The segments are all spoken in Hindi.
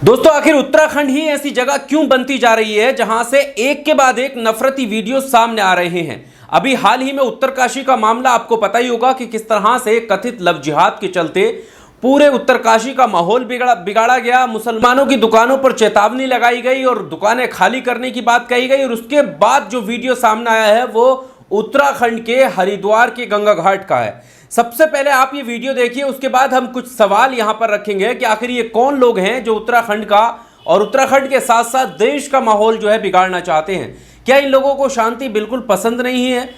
दोस्तों आखिर उत्तराखंड ही ऐसी जगह क्यों बनती जा रही है जहां से एक के बाद एक नफरती वीडियो सामने आ रहे हैं। अभी हाल ही में उत्तरकाशी का मामला आपको पता ही होगा कि किस तरह से कथित लव जिहाद के चलते पूरे उत्तरकाशी का माहौल बिगाड़ा गया। मुसलमानों की दुकानों पर चेतावनी लगाई गई और दुकानें खाली करने की बात कही गई। और उसके बाद जो वीडियो सामने आया है वो उत्तराखंड के हरिद्वार के गंगा घाट का है। सबसे पहले आप ये वीडियो देखिए, उसके बाद हम कुछ सवाल यहां पर रखेंगे कि आखिर ये कौन लोग हैं जो उत्तराखंड का और उत्तराखंड के साथ साथ देश का माहौल जो है बिगाड़ना चाहते हैं। क्या इन लोगों को शांति बिल्कुल पसंद नहीं है?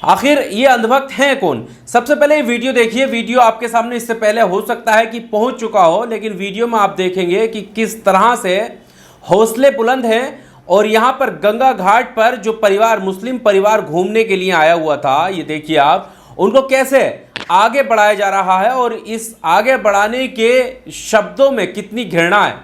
आखिर ये अंधभक्त हैं कौन? सबसे पहले ये वीडियो देखिए। वीडियो आपके सामने इससे पहले हो सकता है कि पहुंच चुका हो, लेकिन वीडियो में आप देखेंगे कि किस तरह से हौसले बुलंद हैं। और यहां पर गंगा घाट पर जो परिवार, मुस्लिम परिवार घूमने के लिए आया हुआ था, ये देखिए आप, उनको कैसे आगे बढ़ाया जा रहा है और इस आगे बढ़ाने के शब्दों में कितनी घृणा है।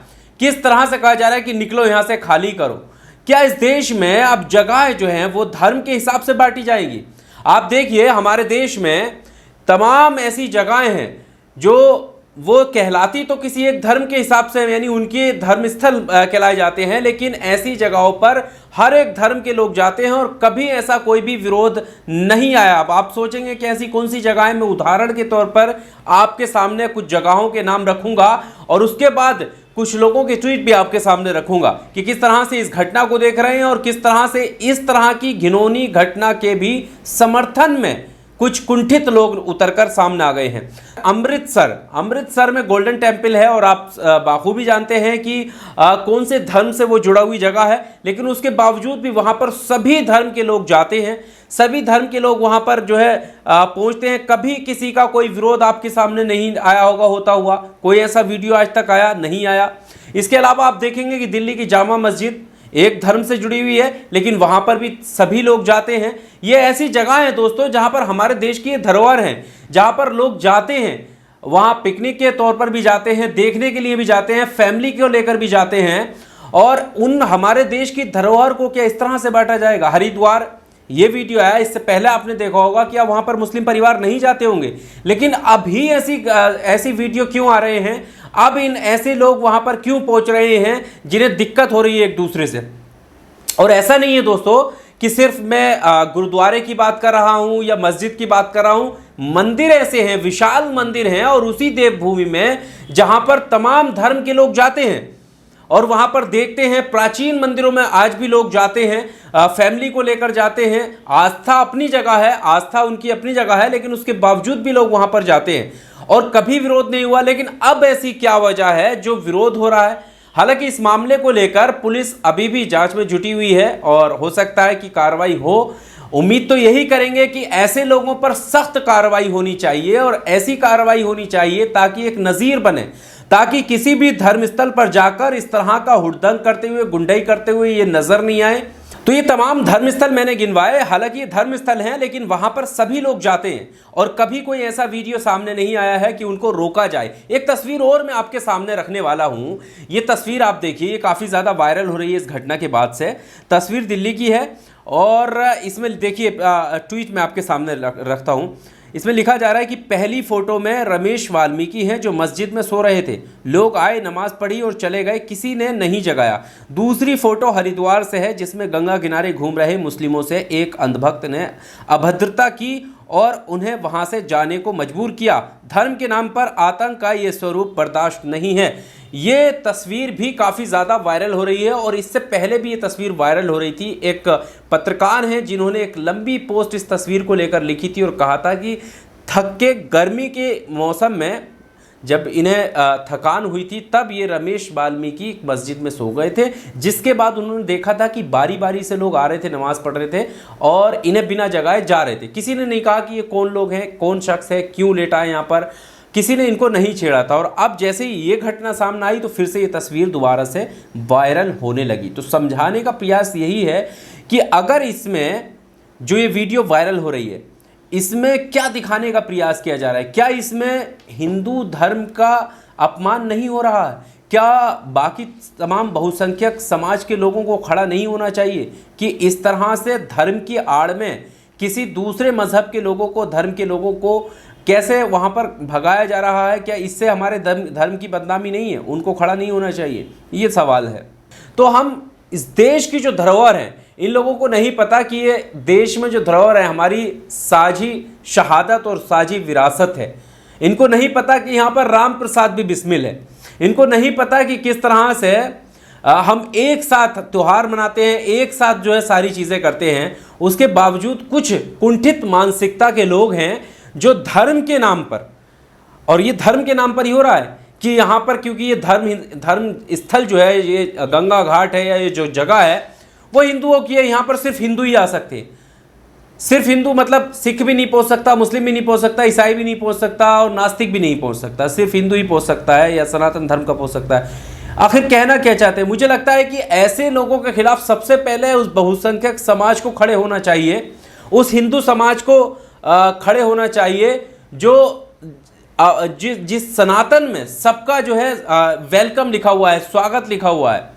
किस तरह से कहा जा रहा है कि निकलो यहां से, खाली करो। क्या इस देश में अब जगहें जो हैं वो धर्म के हिसाब से बांटी जाएंगी? आप देखिए हमारे देश में तमाम ऐसी जगहें हैं जो वो कहलाती तो किसी एक धर्म के हिसाब से, यानी उनके धर्मस्थल कहलाए जाते हैं, लेकिन ऐसी जगहों पर हर एक धर्म के लोग जाते हैं और कभी ऐसा कोई भी विरोध नहीं आया। अब आप सोचेंगे कि ऐसी कौन सी जगहें, मैं उदाहरण के तौर पर आपके सामने कुछ जगहों के नाम रखूंगा और उसके बाद कुछ लोगों के ट्वीट भी आपके सामने रखूंगा कि किस तरह से इस घटना को देख रहे हैं और किस तरह से इस तरह की घिनौनी घटना के भी समर्थन में कुछ कुंठित लोग उतरकर सामने आ गए हैं। अमृतसर में गोल्डन टेम्पल है और आप बाखूबी जानते हैं कि कौन से धर्म से वो जुड़ा हुई जगह है, लेकिन उसके बावजूद भी वहां पर सभी धर्म के लोग जाते हैं, सभी धर्म के लोग वहां पर जो है पहुंचते हैं। कभी किसी का कोई विरोध आपके सामने नहीं आया होगा होता हुआ, कोई ऐसा वीडियो आज तक आया नहीं आया। इसके अलावा आप देखेंगे कि दिल्ली की जामा मस्जिद एक धर्म से जुड़ी हुई है, लेकिन वहां पर भी सभी लोग जाते हैं। ये ऐसी जगह है दोस्तों जहां पर हमारे देश की धरोहर है, जहां पर लोग जाते हैं, वहां पिकनिक के तौर पर भी जाते हैं, देखने के लिए भी जाते हैं, फैमिली को लेकर भी जाते हैं। और उन हमारे देश की धरोहर को क्या इस तरह से बांटा जाएगा? हरिद्वार ये वीडियो आया, इससे पहले आपने देखा होगा कि वहां पर मुस्लिम परिवार नहीं जाते होंगे, लेकिन अभी ऐसी वीडियो क्यों आ रहे हैं? अब इन ऐसे लोग वहां पर क्यों पहुंच रहे हैं जिन्हें दिक्कत हो रही है एक दूसरे से? और ऐसा नहीं है दोस्तों कि सिर्फ मैं गुरुद्वारे की बात कर रहा हूं या मस्जिद की बात कर रहा हूं। मंदिर ऐसे हैं, विशाल मंदिर हैं, और उसी देवभूमि में जहां पर तमाम धर्म के लोग जाते हैं और वहां पर देखते हैं, प्राचीन मंदिरों में आज भी लोग जाते हैं, फैमिली को लेकर जाते हैं। आस्था अपनी जगह है, आस्था उनकी अपनी जगह है, लेकिन उसके बावजूद भी लोग वहां पर जाते हैं और कभी विरोध नहीं हुआ। लेकिन अब ऐसी क्या वजह है जो विरोध हो रहा है? हालांकि इस मामले को लेकर पुलिस अभी भी जांच में जुटी हुई है और हो सकता है कि कार्रवाई हो। उम्मीद तो यही करेंगे कि ऐसे लोगों पर सख्त कार्रवाई होनी चाहिए और ऐसी कार्रवाई होनी चाहिए ताकि एक नजीर बने, ताकि किसी भी धर्मस्थल पर जाकर इस तरह का हुड़दंग करते हुए, गुंडाई करते हुए ये नजर नहीं आए। तो ये तमाम धर्मस्थल मैंने गिनवाए, हालांकि ये धर्मस्थल हैं, लेकिन वहां पर सभी लोग जाते हैं और कभी कोई ऐसा वीडियो सामने नहीं आया है कि उनको रोका जाए। एक तस्वीर और मैं आपके सामने रखने वाला हूं। ये तस्वीर आप देखिए, ये काफी ज्यादा वायरल हो रही है इस घटना के बाद से। तस्वीर दिल्ली की है और इसमें देखिए, ट्वीट में आपके सामने रखता हूं। इसमें लिखा जा रहा है कि पहली फोटो में रमेश वाल्मीकि हैं जो मस्जिद में सो रहे थे, लोग आए, नमाज पढ़ी और चले गए, किसी ने नहीं जगाया। दूसरी फोटो हरिद्वार से है जिसमें गंगा किनारे घूम रहे मुस्लिमों से एक अंधभक्त ने अभद्रता की और उन्हें वहां से जाने को मजबूर किया। धर्म के नाम पर आतंक का ये स्वरूप बर्दाश्त नहीं है। ये तस्वीर भी काफ़ी ज़्यादा वायरल हो रही है और इससे पहले भी ये तस्वीर वायरल हो रही थी। एक पत्रकार हैं जिन्होंने एक लंबी पोस्ट इस तस्वीर को लेकर लिखी थी और कहा था कि थक के गर्मी के मौसम में जब इन्हें थकान हुई थी तब ये रमेश वाल्मीकि मस्जिद में सो गए थे, जिसके बाद उन्होंने देखा था कि बारी बारी से लोग आ रहे थे, नमाज पढ़ रहे थे और इन्हें बिना जगाए जा रहे थे। किसी ने नहीं कहा कि ये कौन लोग हैं, कौन शख्स है, क्यों लेटा है यहाँ पर, किसी ने इनको नहीं छेड़ा था। और अब जैसे ही ये घटना सामने आई तो फिर से ये तस्वीर दोबारा से वायरल होने लगी। तो समझाने का प्रयास यही है कि अगर इसमें जो ये वीडियो वायरल हो रही है, इसमें क्या दिखाने का प्रयास किया जा रहा है? क्या इसमें हिंदू धर्म का अपमान नहीं हो रहा है? क्या बाकी तमाम बहुसंख्यक समाज के लोगों को खड़ा नहीं होना चाहिए कि इस तरह से धर्म की आड़ में किसी दूसरे मजहब के लोगों को, धर्म के लोगों को कैसे वहाँ पर भगाया जा रहा है? क्या इससे हमारे धर्म की बदनामी नहीं है? उनको खड़ा नहीं होना चाहिए? ये सवाल है। तो हम इस देश की जो धरोहर है, इन लोगों को नहीं पता कि ये देश में जो धरोहर है हमारी साझी शहादत और साझी विरासत है। इनको नहीं पता कि यहाँ पर राम प्रसाद भी बिस्मिल है। इनको नहीं पता कि किस तरह से हम एक साथ त्यौहार मनाते हैं, एक साथ जो है सारी चीज़ें करते हैं। उसके बावजूद कुछ कुंठित मानसिकता के लोग हैं जो धर्म के नाम पर, और ये धर्म के नाम पर ही हो रहा है कि यहाँ पर, क्योंकि ये धर्म स्थल जो है, ये गंगा घाट है या ये जो जगह है वो हिंदुओं की है, यहाँ पर सिर्फ हिंदू ही आ सकते हैं। सिर्फ हिंदू मतलब सिख भी नहीं पहुँच सकता, मुस्लिम भी नहीं पहुँच सकता, ईसाई भी नहीं पहुँच सकता और नास्तिक भी नहीं पहुँच सकता। सिर्फ हिंदू ही पहुँच सकता है या सनातन धर्म का पहुँच सकता है। आखिर कहना क्या चाहते हैं? मुझे लगता है कि ऐसे लोगों के खिलाफ सबसे पहले उस बहुसंख्यक समाज को खड़े होना चाहिए, उस हिंदू समाज को खड़े होना चाहिए जो जिस सनातन में सबका जो है वेलकम लिखा हुआ है, स्वागत लिखा हुआ है।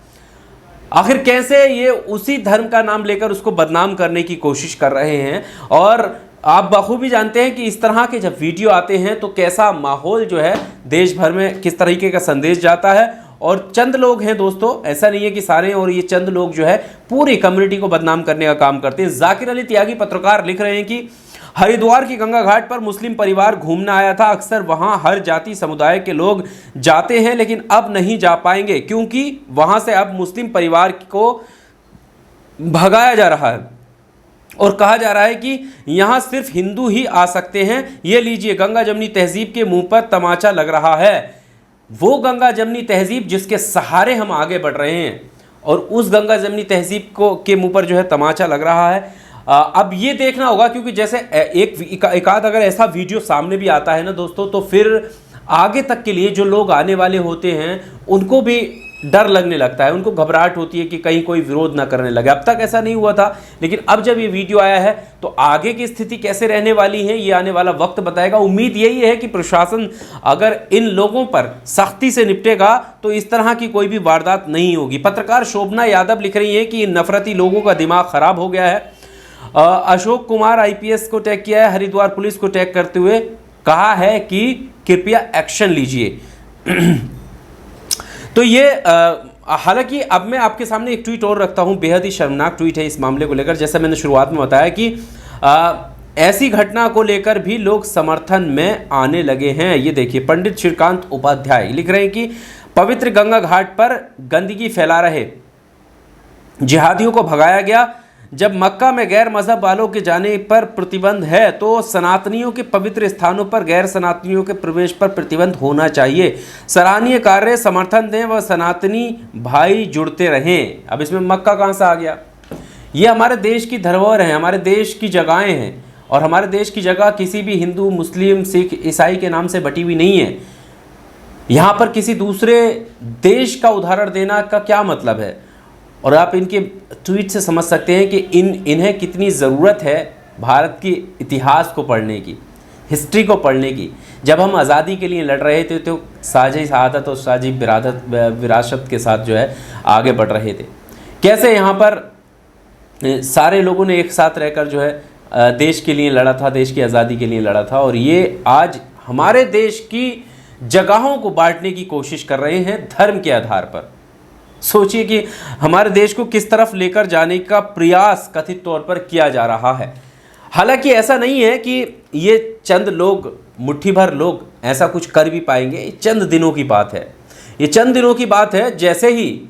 आखिर कैसे ये उसी धर्म का नाम लेकर उसको बदनाम करने की कोशिश कर रहे हैं। और आप बखूबी जानते हैं कि इस तरह के जब वीडियो आते हैं तो कैसा माहौल जो है देश भर में, किस तरीके का संदेश जाता है। और चंद लोग हैं दोस्तों, ऐसा नहीं है कि सारे, और ये चंद लोग जो है पूरी कम्युनिटी को बदनाम करने का काम करते हैं। जाकिर अली त्यागी पत्रकार लिख रहे हैं कि हरिद्वार की गंगा घाट पर मुस्लिम परिवार घूमने आया था। अक्सर वहां हर जाति समुदाय के लोग जाते हैं, लेकिन अब नहीं जा पाएंगे क्योंकि वहां से अब मुस्लिम परिवार को भगाया जा रहा है और कहा जा रहा है कि यहां सिर्फ हिंदू ही आ सकते हैं। ये लीजिए, गंगा जमनी तहजीब के मुंह पर तमाचा लग रहा है। वो गंगा जमनी तहजीब जिसके सहारे हम आगे बढ़ रहे हैं, और उस गंगा जमनी तहजीब के मुंह पर जो है तमाचा लग रहा है। अब ये देखना होगा, क्योंकि जैसे एक आध अगर ऐसा वीडियो सामने भी आता है ना दोस्तों, तो फिर आगे तक के लिए जो लोग आने वाले होते हैं उनको भी डर लगने लगता है, उनको घबराहट होती है कि कहीं कोई विरोध ना करने लगे। अब तक ऐसा नहीं हुआ था, लेकिन अब जब ये वीडियो आया है तो आगे की स्थिति कैसे रहने वाली है ये आने वाला वक्त बताएगा। उम्मीद यही है कि प्रशासन अगर इन लोगों पर सख्ती से निपटेगा तो इस तरह की कोई भी वारदात नहीं होगी। पत्रकार शोभना यादव लिख रही है कि इन नफरती लोगों का दिमाग खराब हो गया है। अशोक कुमार आईपीएस को टैग किया है, हरिद्वार पुलिस को टैग करते हुए कहा है कि कृपया एक्शन लीजिए। तो ये हालांकि अब मैं आपके सामने एक ट्वीट और रखता हूं, बेहद ही शर्मनाक ट्वीट है इस मामले को लेकर। जैसा मैंने शुरुआत में बताया कि ऐसी घटना को लेकर भी लोग समर्थन में आने लगे हैं। ये देखिए, पंडित श्रीकांत उपाध्याय लिख रहे हैं कि पवित्र गंगा घाट पर गंदगी फैला रहे जिहादियों को भगाया गया। जब मक्का में गैर मजहब वालों के जाने पर प्रतिबंध है तो सनातनियों के पवित्र स्थानों पर गैर सनातनियों के प्रवेश पर प्रतिबंध होना चाहिए। सराहनीय कार्य, समर्थन दें व सनातनी भाई जुड़ते रहें। अब इसमें मक्का कहाँ से आ गया? ये हमारे देश की धरोहर है, हमारे देश की जगहें हैं, और हमारे देश की जगह किसी भी हिंदू, मुस्लिम, सिख, ईसाई के नाम से बटी हुई नहीं है। यहाँ पर किसी दूसरे देश का उदाहरण देना का क्या मतलब है? और आप इनके ट्वीट से समझ सकते हैं कि इन्हें कितनी ज़रूरत है भारत के इतिहास को पढ़ने की, हिस्ट्री को पढ़ने की। जब हम आज़ादी के लिए लड़ रहे थे तो साझी शहादत और साझी विरासत के साथ जो है आगे बढ़ रहे थे। कैसे यहाँ पर सारे लोगों ने एक साथ रहकर जो है देश के लिए लड़ा था, देश की आज़ादी के लिए लड़ा था, और ये आज हमारे देश की जगहों को बांटने की कोशिश कर रहे हैं धर्म के आधार पर। सोचिए कि हमारे देश को किस तरफ लेकर जाने का प्रयास कथित तौर पर किया जा रहा है। हालांकि ऐसा नहीं है कि ये चंद लोग, मुट्ठी भर लोग ऐसा कुछ कर भी पाएंगे। ये चंद दिनों की बात है, ये चंद दिनों की बात है। जैसे ही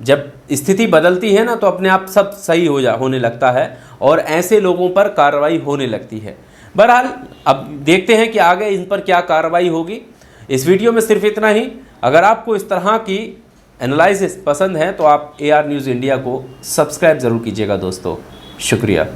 जब स्थिति बदलती है ना तो अपने आप सब सही होने लगता है और ऐसे लोगों पर कार्रवाई होने लगती है। बहरहाल अब देखते हैं कि आगे इन पर क्या कार्रवाई होगी। इस वीडियो में सिर्फ इतना ही। अगर आपको इस तरह की एनालिसिस पसंद है तो आप AR न्यूज़ इंडिया को सब्सक्राइब ज़रूर कीजिएगा दोस्तों। शुक्रिया।